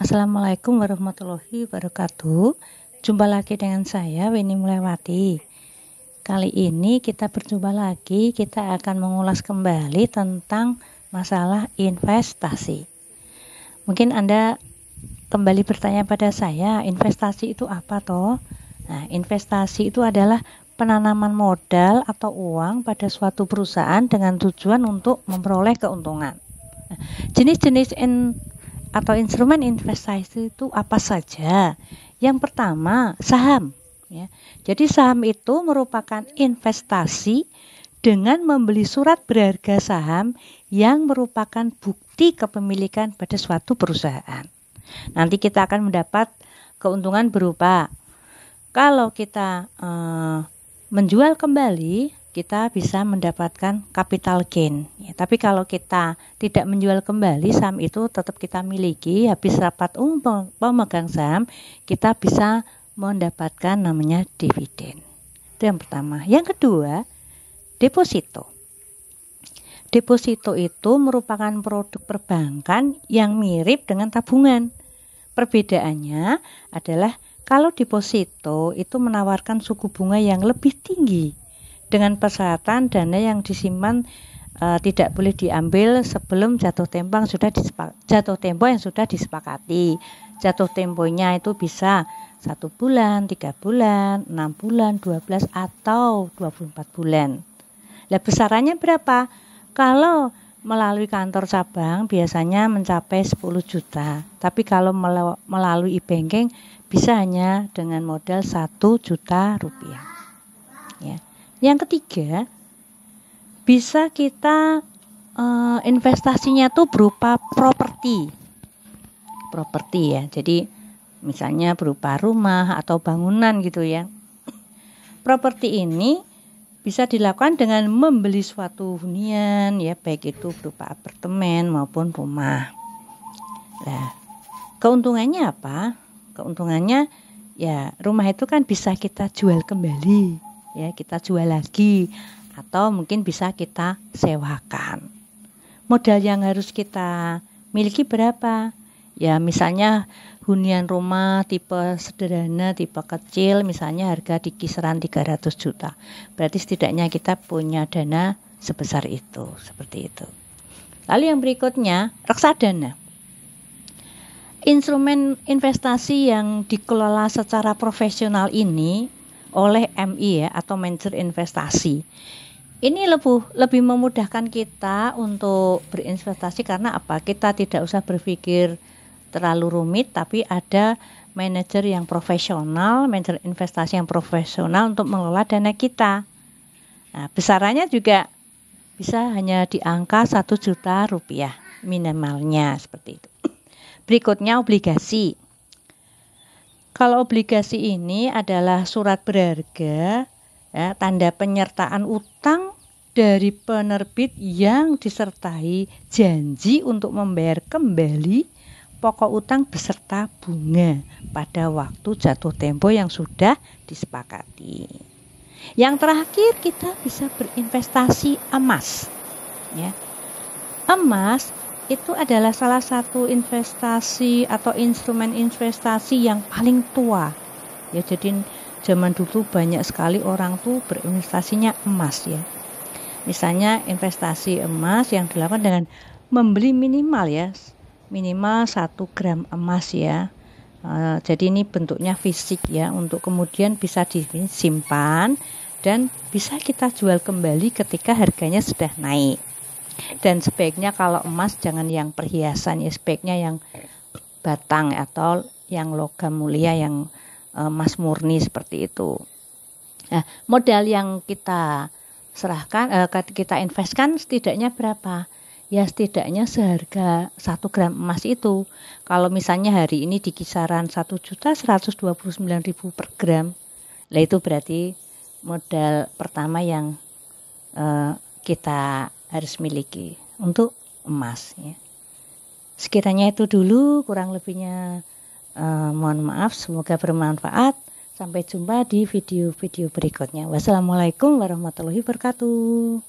Assalamualaikum warahmatullahi wabarakatuh. Jumpa lagi dengan saya Weni Mulewati. Kali ini kita berjumpa lagi, kita akan mengulas kembali tentang masalah investasi. Mungkin Anda kembali bertanya pada saya, investasi itu apa toh? Nah, investasi itu adalah penanaman modal atau uang pada suatu perusahaan dengan tujuan untuk memperoleh keuntungan. Nah, jenis-jenis atau instrumen investasi itu apa saja? Yang pertama, saham. Ya. Jadi saham itu merupakan investasi dengan membeli surat berharga saham yang merupakan bukti kepemilikan pada suatu perusahaan. Nanti kita akan mendapat keuntungan berupa kalau kita menjual kembali, kita bisa mendapatkan capital gain. Ya, tapi kalau kita tidak menjual kembali, saham itu tetap kita miliki, habis rapat umum pemegang saham, kita bisa mendapatkan namanya dividen. Itu yang pertama. Yang kedua, deposito. Deposito itu merupakan produk perbankan yang mirip dengan tabungan. Perbedaannya adalah kalau deposito itu menawarkan suku bunga yang lebih tinggi dengan persyaratan dana yang disimpan tidak boleh diambil sebelum jatuh tempo yang sudah disepakati. Jatuh temponya itu bisa 1 bulan, 3 bulan, 6 bulan, 12 atau 24 bulan. Nah, besarannya berapa? Kalau melalui kantor cabang biasanya mencapai 10 juta. Tapi kalau melalui e-banking bisa hanya dengan modal 1 juta rupiah. Ya. Yang ketiga, bisa kita investasinya tuh berupa properti ya. Jadi misalnya berupa rumah atau bangunan gitu ya. Properti ini bisa dilakukan dengan membeli suatu hunian ya, baik itu berupa apartemen maupun rumah. Nah, keuntungannya apa? Keuntungannya ya, rumah itu kan bisa kita jual kembali. Ya, kita jual lagi atau mungkin bisa kita sewakan. Modal yang harus kita miliki berapa? Ya, misalnya hunian rumah tipe sederhana, tipe kecil, misalnya harga di kisaran 300 juta. Berarti setidaknya kita punya dana sebesar itu, seperti itu. Lalu yang berikutnya, reksadana. Instrumen investasi yang dikelola secara profesional ini oleh MI ya, atau manajer investasi. Ini lebih memudahkan kita untuk berinvestasi karena apa? Kita tidak usah berpikir terlalu rumit, tapi ada manajer yang profesional, manajer investasi yang profesional untuk mengelola dana kita. Nah, besarannya juga bisa hanya di angka 1 juta rupiah minimalnya, seperti itu. Berikutnya obligasi. Kalau obligasi ini adalah surat berharga ya, tanda penyertaan utang dari penerbit yang disertai janji untuk membayar kembali pokok utang beserta bunga pada waktu jatuh tempo yang sudah disepakati. Yang terakhir, kita bisa berinvestasi emas. Ya. Emas itu adalah salah satu investasi atau instrumen investasi yang paling tua. Ya, jadi zaman dulu banyak sekali orang tuh berinvestasinya emas ya. Misalnya investasi emas yang dilakukan dengan membeli minimal 1 gram emas ya. Jadi ini bentuknya fisik ya, untuk kemudian bisa disimpan dan bisa kita jual kembali ketika harganya sudah naik. Dan sebaiknya kalau emas jangan yang perhiasan ya, sebaiknya yang batang atau yang logam mulia, yang emas murni seperti itu. Nah, modal yang kita serahkan, kita investkan setidaknya berapa? Ya setidaknya seharga 1 gram emas itu. Kalau misalnya hari ini di kisaran 1.129.000 per gram, lah itu berarti modal pertama yang kita harus miliki untuk emas ya. Sekiranya itu dulu, kurang lebihnya mohon maaf, semoga bermanfaat. Sampai jumpa di video-video berikutnya. Wassalamualaikum warahmatullahi wabarakatuh.